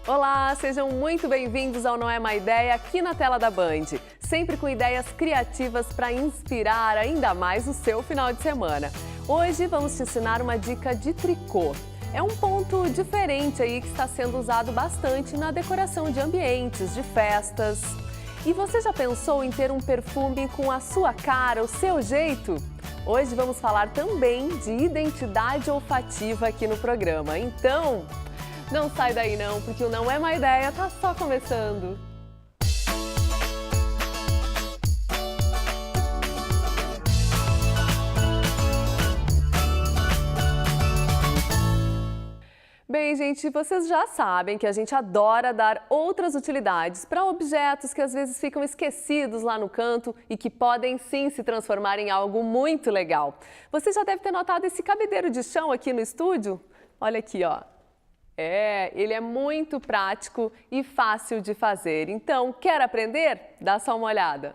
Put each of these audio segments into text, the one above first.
Olá, sejam muito bem-vindos ao Não é Má Ideia aqui na tela da Band. Sempre com ideias criativas para inspirar ainda mais o seu final de semana. Hoje vamos te ensinar uma dica de tricô. É um ponto diferente aí que está sendo usado bastante na decoração de ambientes, de festas. E você já pensou em ter um perfume com a sua cara, o seu jeito? Hoje vamos falar também de identidade olfativa aqui no programa. Então, não sai daí não, porque o Não é Má Ideia tá só começando. Bem, gente, vocês já sabem que a gente adora dar outras utilidades para objetos que às vezes ficam esquecidos lá no canto e que podem sim se transformar em algo muito legal. Você já deve ter notado esse cabideiro de chão aqui no estúdio? Olha aqui, ó. Ele é muito prático e fácil de fazer. Então, quer aprender? Dá só uma olhada.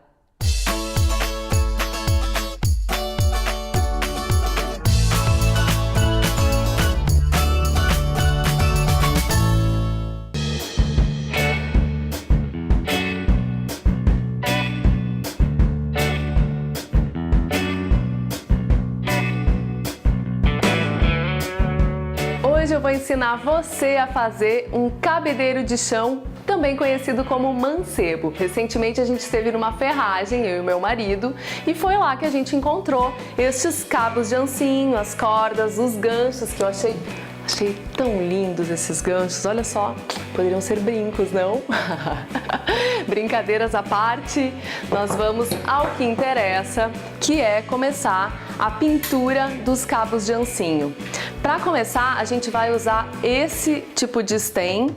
Hoje eu vou ensinar você a fazer um cabideiro de chão, também conhecido como mancebo. Recentemente a gente esteve numa ferragem, eu e meu marido, e foi lá que a gente encontrou estes cabos de ancinho, as cordas, os ganchos, que eu achei tão lindos esses ganchos. Olha só, poderiam ser brincos, não? Brincadeiras à parte, nós vamos ao que interessa, que é começar a pintura dos cabos de ancinho. Para começar, a gente vai usar esse tipo de stem,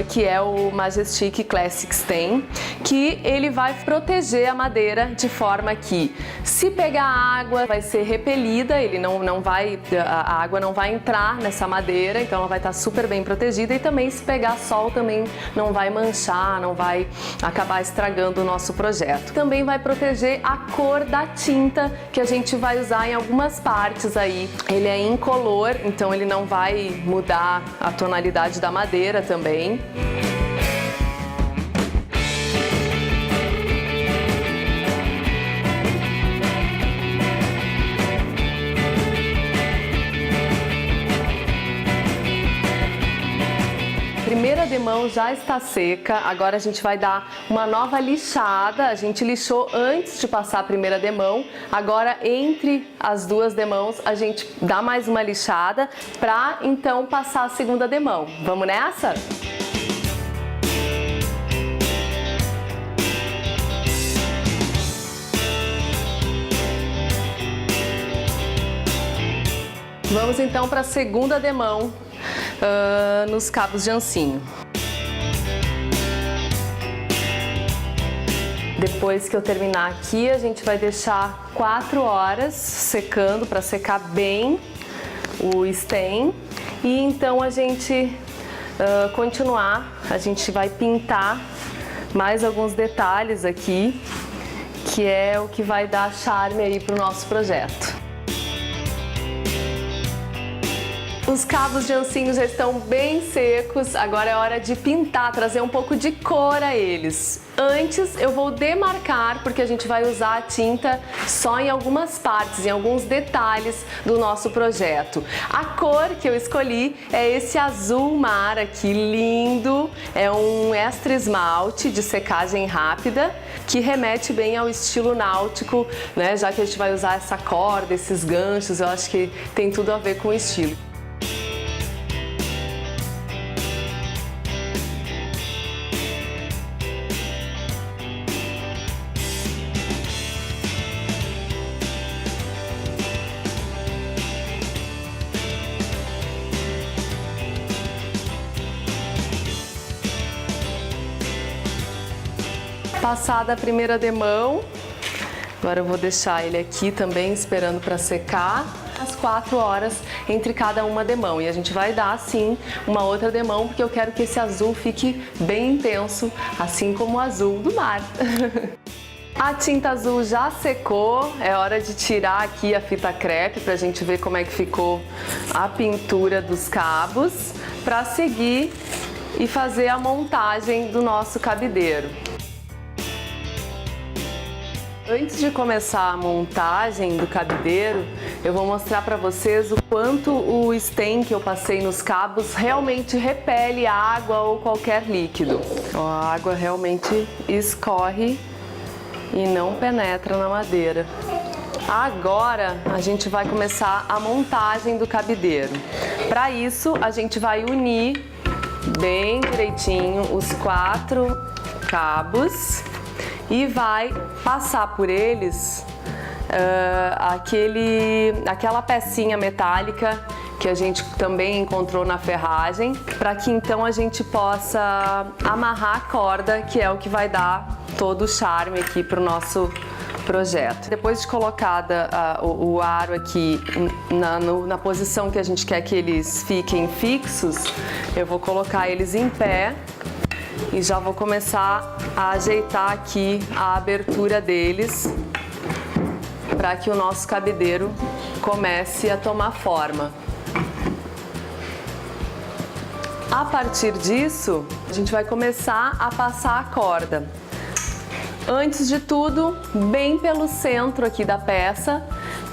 que é o Majestic Classic Stem, que ele vai proteger a madeira de forma que, se pegar água, vai ser repelida, a água não vai entrar nessa madeira, então ela vai estar super bem protegida, e também se pegar sol também não vai manchar, não vai acabar estragando o nosso projeto. Também vai proteger a cor da tinta que a gente vai usar em algumas partes aí. Ele é incolor, então ele não vai mudar a tonalidade da madeira também. Primeira demão já está seca, agora a gente vai dar uma nova lixada. A gente lixou antes de passar a primeira demão, agora entre as duas demãos a gente dá mais uma lixada para então passar a segunda demão. Vamos nessa? Vamos então para a segunda demão nos cabos de ancinho. Depois que eu terminar aqui, a gente vai deixar 4 horas secando para secar bem o stem, e então a gente a gente vai pintar mais alguns detalhes aqui, que é o que vai dar charme aí para o nosso projeto. Os cabos de ancinho já estão bem secos, agora é hora de pintar, trazer um pouco de cor a eles. Antes eu vou demarcar, porque a gente vai usar a tinta só em algumas partes, em alguns detalhes do nosso projeto. A cor que eu escolhi é esse azul mar aqui, lindo. É um extra esmalte de secagem rápida, que remete bem ao estilo náutico, né? Já que a gente vai usar essa corda, esses ganchos, eu acho que tem tudo a ver com o estilo. Passada a primeira demão, agora eu vou deixar ele aqui também esperando para secar. As 4 horas entre cada uma demão, e a gente vai dar assim uma outra demão, porque eu quero que esse azul fique bem intenso, assim como o azul do mar. A tinta azul já secou, é hora de tirar aqui a fita crepe pra gente ver como é que ficou a pintura dos cabos, para seguir e fazer a montagem do nosso cabideiro. Antes de começar a montagem do cabideiro, eu vou mostrar para vocês o quanto o stem que eu passei nos cabos realmente repele água ou qualquer líquido. Ó, a água realmente escorre e não penetra na madeira. Agora a gente vai começar a montagem do cabideiro. Para isso, a gente vai unir bem direitinho os 4 cabos e vai passar por eles aquela pecinha metálica que a gente também encontrou na ferragem, para que então a gente possa amarrar a corda, que é o que vai dar todo o charme aqui para o nosso projeto. Depois de colocada o aro aqui na posição que a gente quer que eles fiquem fixos, eu vou colocar eles em pé e já vou começar a ajeitar aqui a abertura deles para que o nosso cabideiro comece a tomar forma. A partir disso, a gente vai começar a passar a corda. Antes de tudo, bem pelo centro aqui da peça,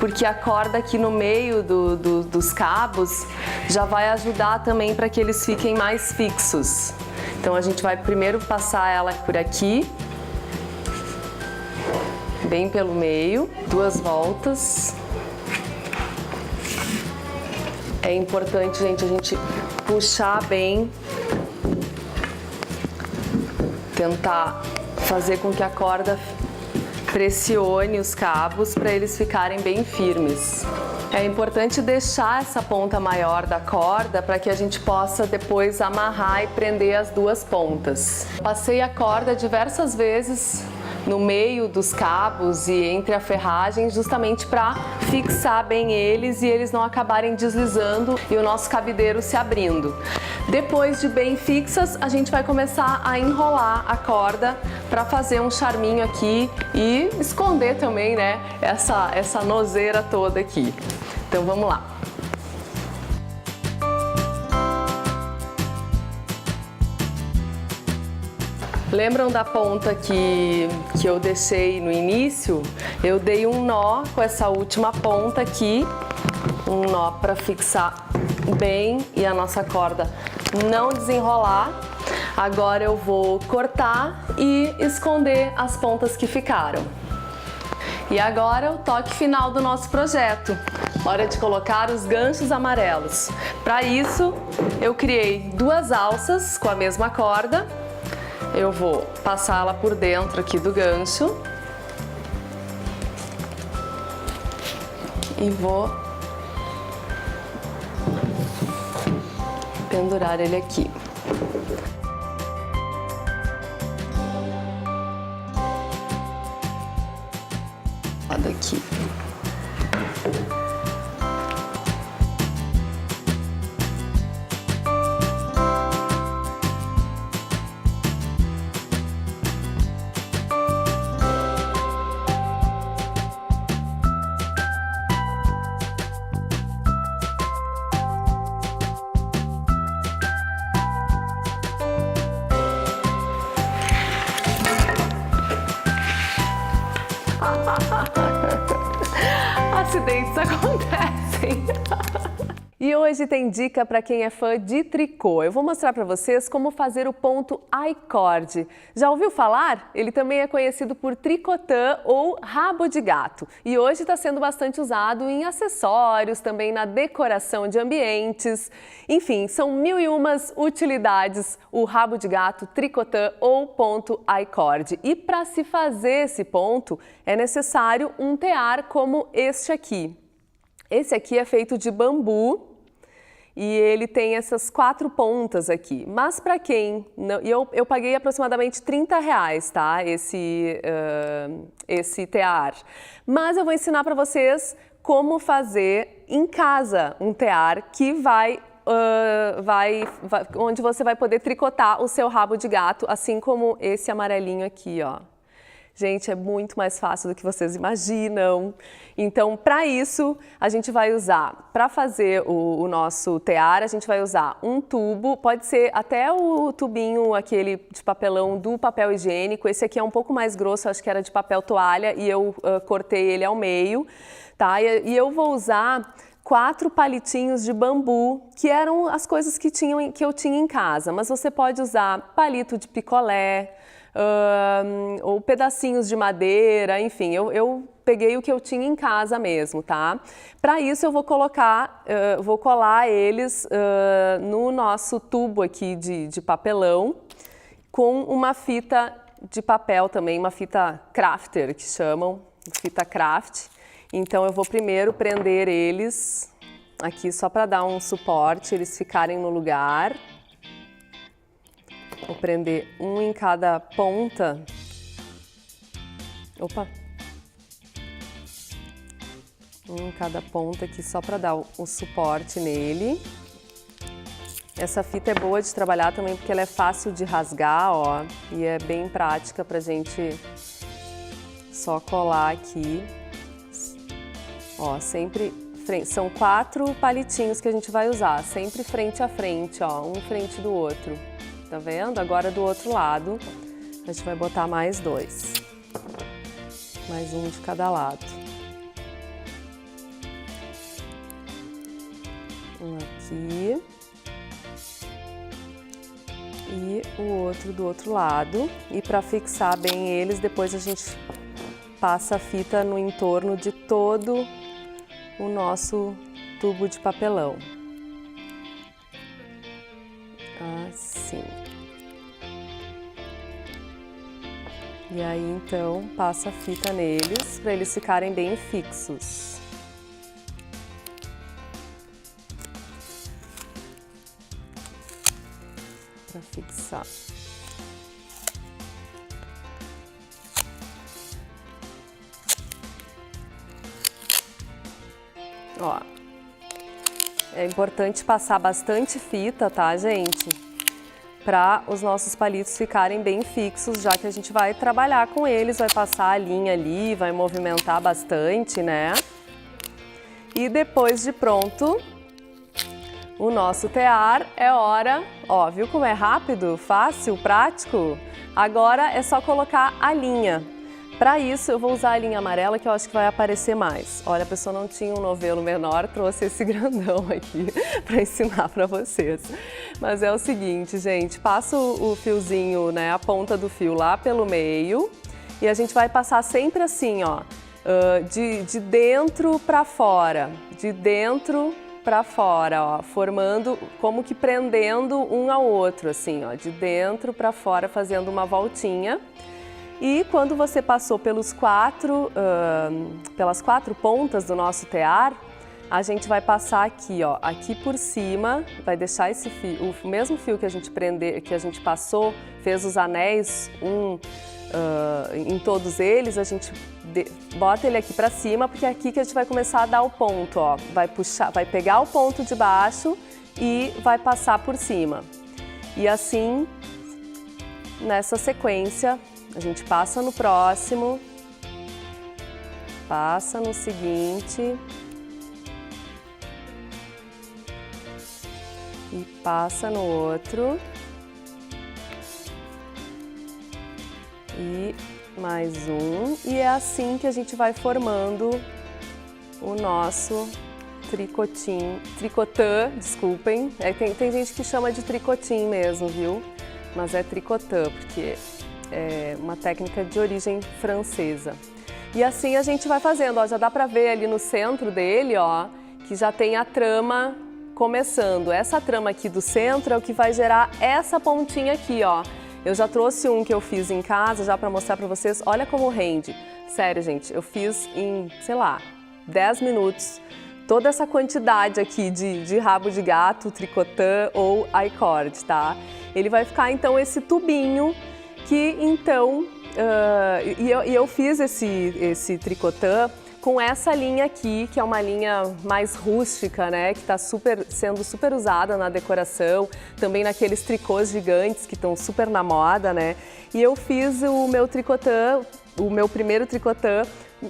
porque a corda aqui no meio dos cabos já vai ajudar também para que eles fiquem mais fixos. Então a gente vai primeiro passar ela por aqui, bem pelo meio, 2 voltas. É importante, gente, a gente puxar bem, tentar fazer com que a corda pressione os cabos para eles ficarem bem firmes. É importante deixar essa ponta maior da corda para que a gente possa depois amarrar e prender as 2 pontas. Passei a corda diversas vezes no meio dos cabos e entre a ferragem, justamente para fixar bem eles e eles não acabarem deslizando e o nosso cabideiro se abrindo. Depois de bem fixas, a gente vai começar a enrolar a corda para fazer um charminho aqui e esconder também, né, essa nozeira toda aqui. Então vamos lá. Lembram da ponta que eu deixei no início? Eu dei um nó com essa última ponta aqui, um nó para fixar bem e a nossa corda não desenrolar. Agora eu vou cortar e esconder as pontas que ficaram. E agora o toque final do nosso projeto. Hora de colocar os ganchos amarelos. Para isso, eu criei 2 alças com a mesma corda. Eu vou passá-la por dentro aqui do gancho e vou pendurar ele aqui. Aqui. Acidentes acontecem. E hoje tem dica para quem é fã de tricô. Eu vou mostrar para vocês como fazer o ponto I-cord. Já ouviu falar? Ele também é conhecido por tricotã ou rabo de gato. E hoje está sendo bastante usado em acessórios, também na decoração de ambientes. Enfim, são 1001 utilidades o rabo de gato, tricotã ou ponto I-cord. E para se fazer esse ponto, é necessário um tear como este aqui. Esse aqui é feito de bambu e ele tem essas 4 pontas aqui. Mas para quem não, eu paguei aproximadamente R$30, tá? Esse tear. Mas eu vou ensinar para vocês como fazer em casa um tear que onde você vai poder tricotar o seu rabo de gato, assim como esse amarelinho aqui, ó. Gente, é muito mais fácil do que vocês imaginam. Então, para isso, a gente vai usar, para fazer o nosso tear, a gente vai usar um tubo, pode ser até o tubinho aquele de papelão do papel higiênico. Esse aqui é um pouco mais grosso, acho que era de papel toalha e eu cortei ele ao meio, tá? E eu vou usar 4 palitinhos de bambu, que eram as coisas que eu tinha em casa, mas você pode usar palito de picolé, ou pedacinhos de madeira, enfim, eu peguei o que eu tinha em casa mesmo, tá? Para isso eu vou vou colar eles no nosso tubo aqui de papelão, com uma fita de papel também, uma fita crafter, que chamam, fita craft. Então eu vou primeiro prender eles aqui só para dar um suporte, eles ficarem no lugar. Vou prender um em cada ponta. Opa! Um em cada ponta aqui só para dar o suporte nele. Essa fita é boa de trabalhar também porque ela é fácil de rasgar, ó, e é bem prática pra gente só colar aqui. Ó, sempre são 4 palitinhos que a gente vai usar, sempre frente a frente, ó, um frente do outro. Tá vendo? Agora do outro lado, a gente vai botar mais 2. Mais um de cada lado. Um aqui. E o outro do outro lado. E para fixar bem eles, depois a gente passa a fita no entorno de todo o nosso tubo de papelão. Assim. E aí, então, passa a fita neles para eles ficarem bem fixos. Para fixar. Ó. É importante passar bastante fita, tá, gente? Para os nossos palitos ficarem bem fixos, já que a gente vai trabalhar com eles, vai passar a linha ali, vai movimentar bastante, né? E depois de pronto, o nosso tear é hora, ó, viu como é rápido, fácil, prático? Agora é só colocar a linha. Para isso, eu vou usar a linha amarela, que eu acho que vai aparecer mais. Olha, a pessoa não tinha um novelo menor, trouxe esse grandão aqui para ensinar para vocês. Mas é o seguinte, gente, passa o fiozinho, né, a ponta do fio lá pelo meio, e a gente vai passar sempre assim, ó, de dentro para fora, de dentro para fora, ó, formando, como que prendendo um ao outro, assim, ó, de dentro para fora, fazendo uma voltinha. E quando você passou pelas 4 pontas do nosso tear, a gente vai passar aqui, ó, aqui por cima, vai deixar esse fio, o mesmo fio que a gente passou, fez os anéis em todos eles, a gente bota ele aqui para cima, porque é aqui que a gente vai começar a dar o ponto, ó, vai pegar o ponto de baixo e vai passar por cima. E assim, nessa sequência, a gente passa no próximo, passa no seguinte e passa no outro e mais um, e é assim que a gente vai formando o nosso tricotã, desculpem, tem gente que chama de tricotim mesmo, viu? Mas é tricotã, porque é uma técnica de origem francesa. E assim a gente vai fazendo, ó, já dá pra ver ali no centro dele, ó, que já tem a trama começando. Essa trama aqui do centro é o que vai gerar essa pontinha aqui, ó. Eu já trouxe um que eu fiz em casa, já pra mostrar pra vocês, olha como rende. Sério, gente, eu fiz em, sei lá, 10 minutos, toda essa quantidade aqui de rabo de gato, tricotã ou I-cord, tá? Ele vai ficar, então, esse tubinho que então, eu fiz esse tricotã com essa linha aqui, que é uma linha mais rústica, né, que está sendo super usada na decoração, também naqueles tricôs gigantes que estão super na moda, né, e eu fiz o meu tricotã o meu primeiro tricotã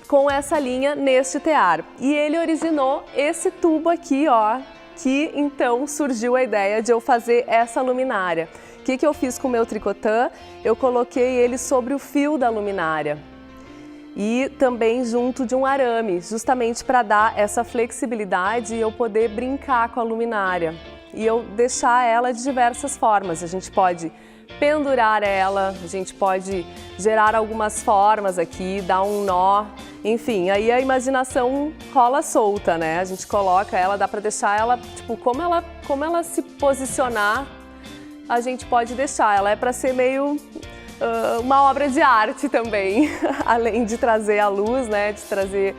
com essa linha neste tear. E ele originou esse tubo aqui, ó, que então surgiu a ideia de eu fazer essa luminária. O que eu fiz com o meu tricotã? Eu coloquei ele sobre o fio da luminária e também junto de um arame, justamente para dar essa flexibilidade e eu poder brincar com a luminária. E eu deixar ela de diversas formas. A gente pode pendurar ela, a gente pode gerar algumas formas aqui, dar um nó, enfim, aí a imaginação rola solta, né? A gente coloca ela, dá para deixar ela, tipo, como ela se posicionar, a gente pode deixar. Ela é para ser meio uma obra de arte também, além de trazer a luz, né? De trazer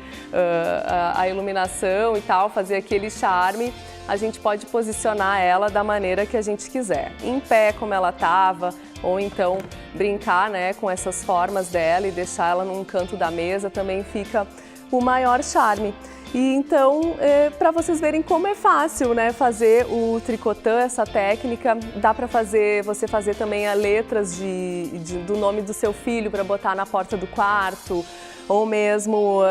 a iluminação e tal, fazer aquele charme. A gente pode posicionar ela da maneira que a gente quiser, em pé como ela estava, ou então brincar, né, com essas formas dela e deixar ela num canto da mesa também fica o maior charme. E então, para vocês verem como é fácil, né, fazer o tricotã, essa técnica, dá para você fazer também as letras do nome do seu filho para botar na porta do quarto, ou mesmo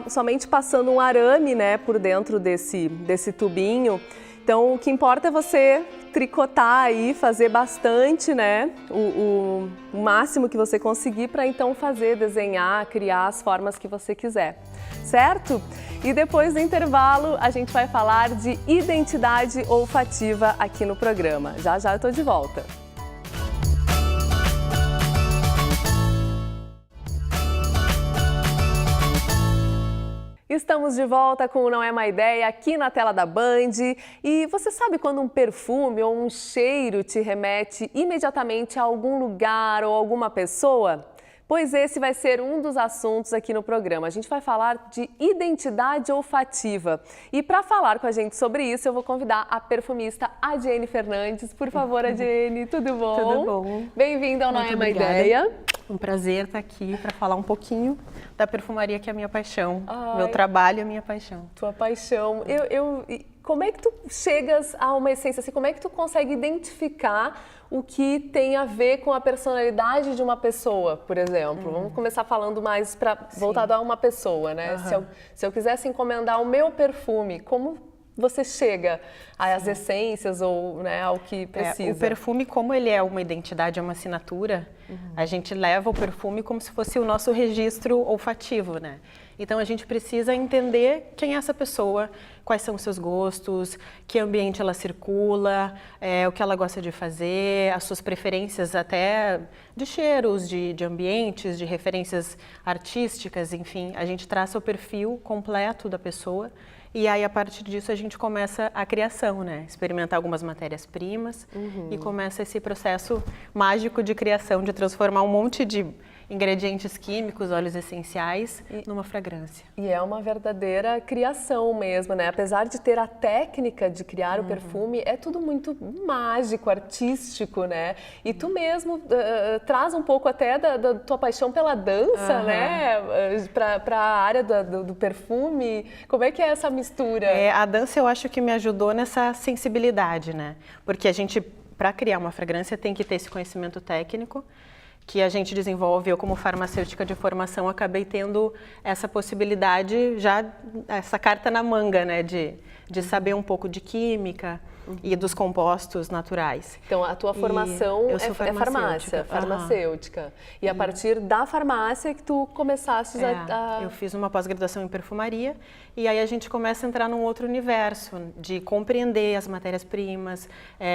somente passando um arame, né, por dentro desse tubinho. Então, o que importa é você tricotar aí, fazer bastante, né, o máximo que você conseguir para então desenhar, criar as formas que você quiser, certo? E depois do intervalo, a gente vai falar de identidade olfativa aqui no programa. Já já eu tô de volta. Estamos de volta com o Não É Má Ideia aqui na tela da Band. E você sabe quando um perfume ou um cheiro te remete imediatamente a algum lugar ou alguma pessoa? Pois esse vai ser um dos assuntos aqui no programa. A gente vai falar de identidade olfativa. E para falar com a gente sobre isso, eu vou convidar a perfumista Adiene Fernandes. Por favor, Adiene, tudo bom? Tudo bom. Bem-vinda ao Não É Má Ideia. Um prazer estar aqui para falar um pouquinho da perfumaria, que é a minha paixão. Ai, meu trabalho é a minha paixão. Tua paixão. Como é que tu chegas a uma essência assim? Como é que tu consegue identificar o que tem a ver com a personalidade de uma pessoa, por exemplo? Vamos começar falando mais voltado a uma pessoa, né? Se eu quisesse encomendar o meu perfume, como você chega às essências ou, né, ao que precisa? O perfume, como ele é uma identidade, é uma assinatura, a gente leva o perfume como se fosse o nosso registro olfativo, né? Então a gente precisa entender quem é essa pessoa, quais são os seus gostos, que ambiente ela circula, o que ela gosta de fazer, as suas preferências até de cheiros, de ambientes, de referências artísticas, enfim. A gente traça o perfil completo da pessoa e aí a partir disso a gente começa a criação, né? Experimentar algumas matérias-primas e começa esse processo mágico de criação, de transformar um monte de ingredientes químicos, óleos essenciais, numa fragrância. E é uma verdadeira criação mesmo, né? Apesar de ter a técnica de criar o perfume, é tudo muito mágico, artístico, né? E tu mesmo traz um pouco até da tua paixão pela dança, né? Para a área do perfume. Como é que é essa mistura? A dança eu acho que me ajudou nessa sensibilidade, né? Porque a gente, para criar uma fragrância, tem que ter esse conhecimento técnico que a gente desenvolve. Eu, como farmacêutica de formação, acabei tendo essa possibilidade, já essa carta na manga, né, de saber um pouco de química e dos compostos naturais. Então, a tua formação é farmacêutica. E a partir da farmácia que tu começaste a... Eu fiz uma pós-graduação em perfumaria e aí a gente começa a entrar num outro universo de compreender as matérias-primas,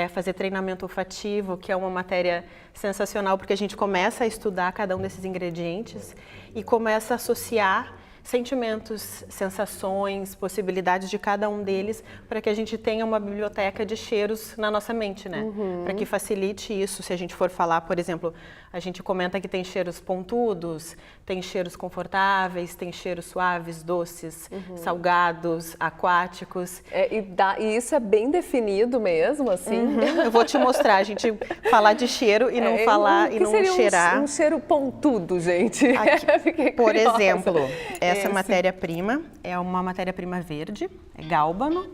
fazer treinamento olfativo, que é uma matéria sensacional, porque a gente começa a estudar cada um desses ingredientes e começa a associar sentimentos, sensações, possibilidades de cada um deles, para que a gente tenha uma biblioteca de cheiros na nossa mente, né? Para que facilite isso. Se a gente for falar, por exemplo, a gente comenta que tem cheiros pontudos, tem cheiros confortáveis, tem cheiros suaves, doces, salgados, aquáticos. E isso é bem definido mesmo, assim? Eu vou te mostrar, a gente falar de cheiro e não falar e não cheirar. Um cheiro pontudo, gente. Aqui, por exemplo, essa matéria-prima é uma matéria-prima verde, é gálbano,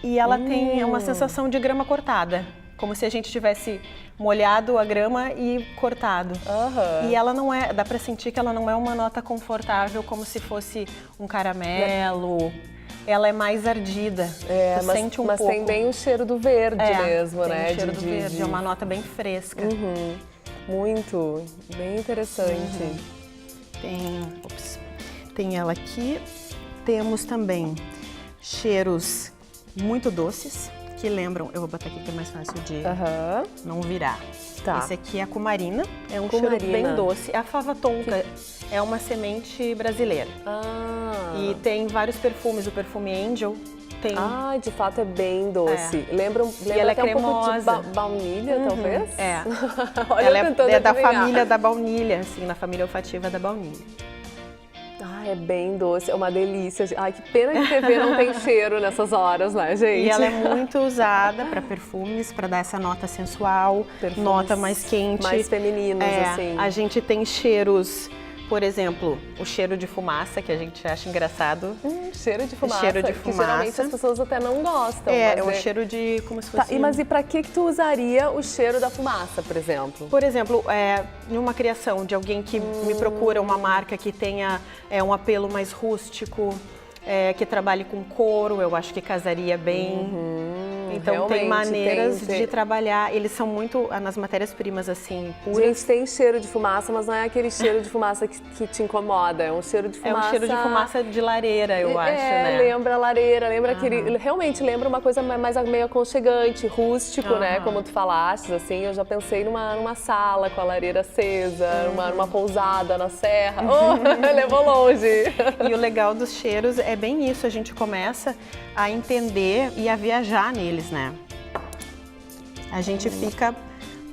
e ela tem uma sensação de grama cortada. como se a gente tivesse molhado a grama e cortado. E ela não é, dá pra sentir que ela não é uma nota confortável como se fosse um caramelo. Ela é mais ardida. Mas, sente um mas pouco. tem bem o cheiro do verde mesmo, tem né? o cheiro do verde, é uma nota bem fresca. Muito, bem interessante. Tem ela aqui. Temos também cheiros muito doces, que lembram, eu vou botar aqui que é mais fácil de não virar. Tá. Esse aqui é a cumarina, é um Cumarina. cheiro bem doce. A fava tonka é uma semente brasileira. E tem vários perfumes, o perfume Angel tem... De fato é bem doce. Lembra ela é até um pouco de cremosa. baunilha, talvez? Olha, ela tentando é da adivinhar. família da baunilha, assim, na família olfativa da baunilha. É bem doce, é uma delícia. Ai, que pena que TV não tem cheiro nessas horas, né, gente? E ela é muito usada para perfumes, para dar essa nota sensual, nota mais quente. Mais femininos, assim. A gente tem cheiros, por exemplo, o cheiro de fumaça, que a gente acha engraçado. Cheiro de fumaça. Cheiro de que fumaça. geralmente as pessoas até não gostam. É o cheiro de como se fosse... Mas e pra que tu usaria o cheiro da fumaça, por exemplo? Por exemplo, em uma criação de alguém que me procura uma marca que tenha um apelo mais rústico, que trabalhe com couro, eu acho que casaria bem. Então realmente, tem maneiras de trabalhar, eles são muito nas matérias-primas assim, puras. Gente, tem cheiro de fumaça, mas não é aquele cheiro de fumaça que te incomoda, é um cheiro de fumaça... É um cheiro de fumaça de lareira, eu acho, né? Lembra a lareira, lembra aquele... Realmente lembra uma coisa mais meio aconchegante, rústico, né? Como tu falaste, assim, eu já pensei numa sala com a lareira acesa, numa pousada na serra. Levou longe! E o legal dos cheiros é bem isso, a gente começa a entender e a viajar neles, né? A gente fica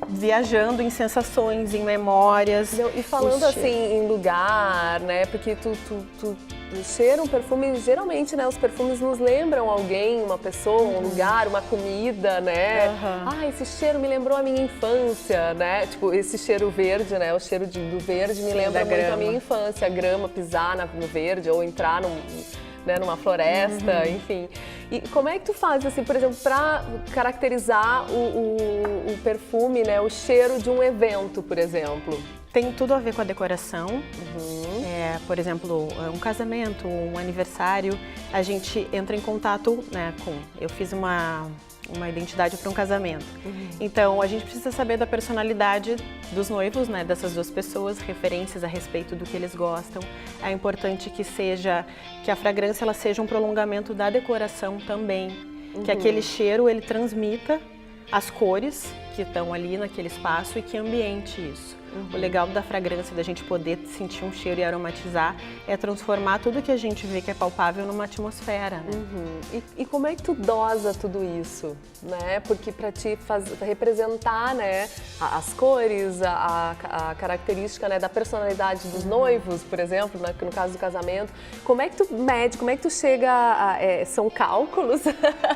viajando em sensações, em memórias. E falando assim em lugar, né? Porque tu cheira um perfume, geralmente, né? Os perfumes nos lembram alguém, uma pessoa, um lugar, uma comida, né? Esse cheiro me lembrou a minha infância, né? Tipo, esse cheiro verde, né? O cheiro do verde me lembra muito a minha infância. A grama, pisar no verde ou entrar numa floresta, enfim. E como é que tu faz, assim, por exemplo, para caracterizar o perfume, né, o cheiro de um evento, por exemplo? Tem tudo a ver com a decoração. Por exemplo, um casamento, um aniversário, a gente entra em contato, né, eu fiz uma identidade para um casamento. Então, a gente precisa saber da personalidade dos noivos, né, dessas duas pessoas, referências a respeito do que eles gostam. É importante que a fragrância ela seja um prolongamento da decoração também, que aquele cheiro ele transmita as cores que estão ali naquele espaço e que ambiente isso. O legal da fragrância, da gente poder sentir um cheiro e aromatizar, é transformar tudo que a gente vê que é palpável numa atmosfera, né? E como é que tu dosa tudo isso, né? Porque para ti representar, né, as cores, a característica, né, da personalidade dos noivos, por exemplo, no caso do casamento, como é que tu mede, como é que tu chega são cálculos?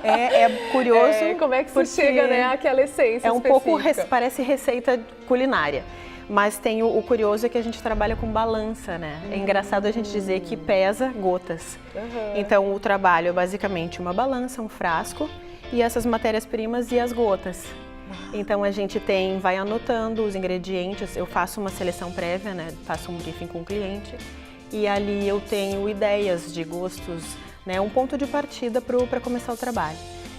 É curioso. Como é que tu chega, né, àquela essência um pouco, específica? parece receita culinária. Mas tem o curioso é que a gente trabalha com balança, né? É engraçado a gente dizer que pesa gotas. Então o trabalho é basicamente uma balança, um frasco e essas matérias-primas e as gotas. Então a gente vai anotando os ingredientes, eu faço uma seleção prévia, né? Faço um briefing com o cliente e ali eu tenho ideias de gostos, né? Um ponto de partida para começar o trabalho.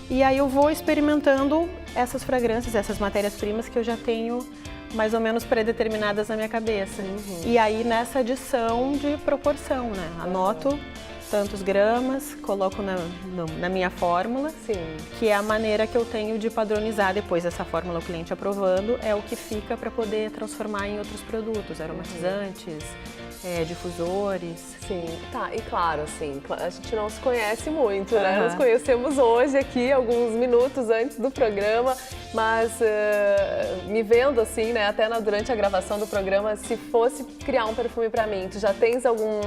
E aí eu vou experimentando essas fragrâncias, essas matérias-primas que eu já tenho mais ou menos pré-determinadas na minha cabeça. E aí nessa adição de proporção, né? Anoto tantos gramas, coloco na minha fórmula, que é a maneira que eu tenho de padronizar depois essa fórmula, o cliente aprovando, é o que fica para poder transformar em outros produtos, aromatizantes, difusores. Sim, tá, e claro, assim, a gente não se conhece muito, né? Nos conhecemos hoje aqui, alguns minutos antes do programa, mas me vendo assim, né, até durante a gravação do programa, se fosse criar um perfume pra mim, tu já tens algum...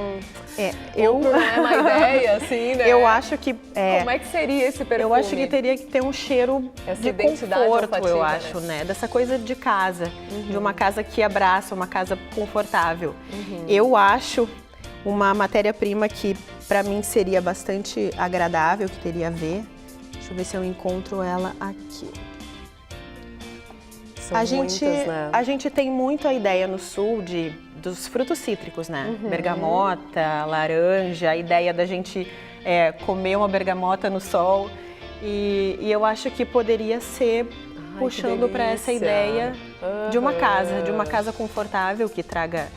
uma ideia, assim, né? Eu acho que... Como é que seria esse perfume? Eu acho que teria que ter um cheiro de conforto, eu acho, né? Dessa coisa de casa, de uma casa que abraça, uma casa confortável. Eu acho uma matéria-prima que pra mim seria bastante agradável, que teria a ver. Deixa eu ver se eu encontro ela aqui. São muitas, né? A gente tem muito a ideia no sul dos frutos cítricos, né? Bergamota, laranja, a ideia da gente comer uma bergamota no sol. E eu acho que poderia ser puxando para essa ideia de uma casa confortável que traga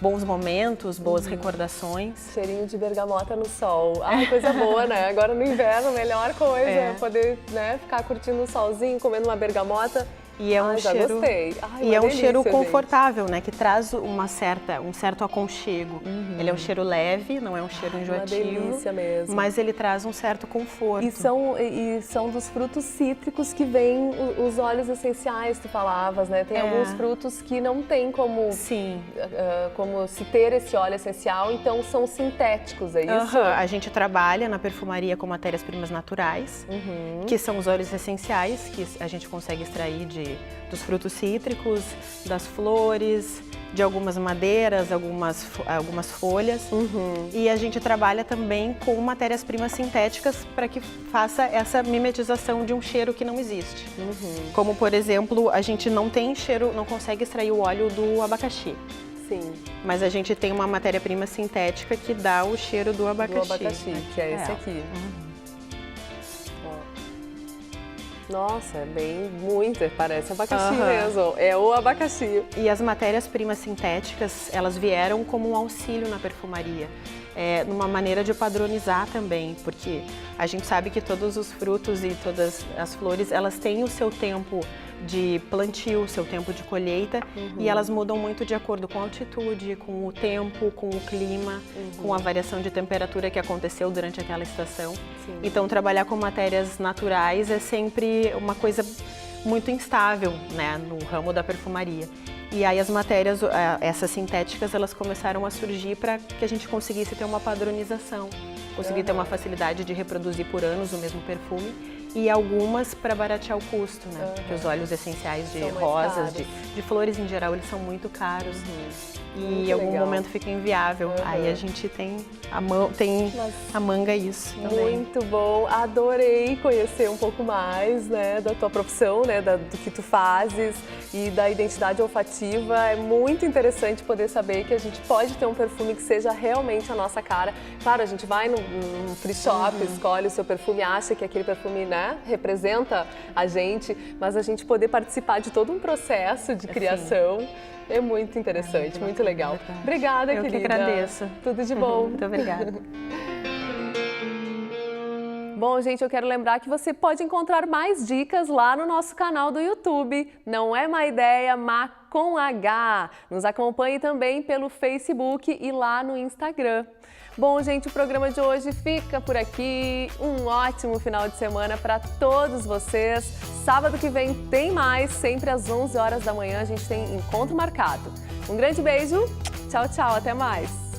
bons momentos, boas recordações. Cheirinho de bergamota no sol. Ai, coisa boa, né? Agora no inverno, a melhor coisa é poder, né, ficar curtindo o solzinho, comendo uma bergamota. E é um já cheiro, gostei. Ai, e é um delícia, cheiro gente. confortável, né? Que traz um certo aconchego. Ele é um cheiro leve, não é um cheiro enjoativo. Uma delícia mesmo. Mas ele traz um certo conforto. E são dos frutos cítricos que vêm os óleos essenciais, tu falavas, né? Tem alguns frutos que não tem como, como se ter esse óleo essencial, então são sintéticos, é isso? A gente trabalha na perfumaria com matérias-primas naturais, que são os óleos essenciais que a gente consegue extrair dos frutos cítricos, das flores, de algumas madeiras, algumas folhas. E a gente trabalha também com matérias-primas sintéticas para que faça essa mimetização de um cheiro que não existe. Como, por exemplo, a gente não consegue extrair o óleo do abacaxi. Sim. Mas a gente tem uma matéria-prima sintética que dá o cheiro do abacaxi. Do abacaxi, né? Que é esse aqui. Nossa, parece abacaxi mesmo, é o abacaxi. E as matérias-primas sintéticas, elas vieram como um auxílio na perfumaria, numa maneira de padronizar também, porque a gente sabe que todos os frutos e todas as flores, elas têm o seu tempo de plantio, o seu tempo de colheita, e elas mudam muito de acordo com a altitude, com o tempo, com o clima, com a variação de temperatura que aconteceu durante aquela estação. Então, trabalhar com matérias naturais é sempre uma coisa muito instável, né, no ramo da perfumaria. E aí as matérias, essas sintéticas, elas começaram a surgir para que a gente conseguisse ter uma padronização, conseguir ter uma facilidade de reproduzir por anos o mesmo perfume. E algumas para baratear o custo, né? Porque os óleos essenciais de rosas, de flores em geral, eles são muito caros. E em algum momento fica inviável. Aí a gente tem a manga isso também. Muito bom, adorei conhecer um pouco mais, né, da tua profissão, né, do que tu fazes e da identidade olfativa. É muito interessante poder saber que a gente pode ter um perfume que seja realmente a nossa cara. Claro, a gente vai num free shop, escolhe o seu perfume, acha que aquele perfume, né, representa a gente, mas a gente poder participar de todo um processo de criação é muito interessante, muito legal. Obrigada, querida. Eu que agradeço. Tudo de bom. Muito obrigada. Bom, gente, eu quero lembrar que você pode encontrar mais dicas lá no nosso canal do YouTube. Não é má ideia, má com H. Nos acompanhe também pelo Facebook e lá no Instagram. Bom, gente, o programa de hoje fica por aqui. Um ótimo final de semana para todos vocês. Sábado que vem tem mais, sempre às 11 horas da manhã a gente tem encontro marcado. Um grande beijo, tchau, tchau, até mais.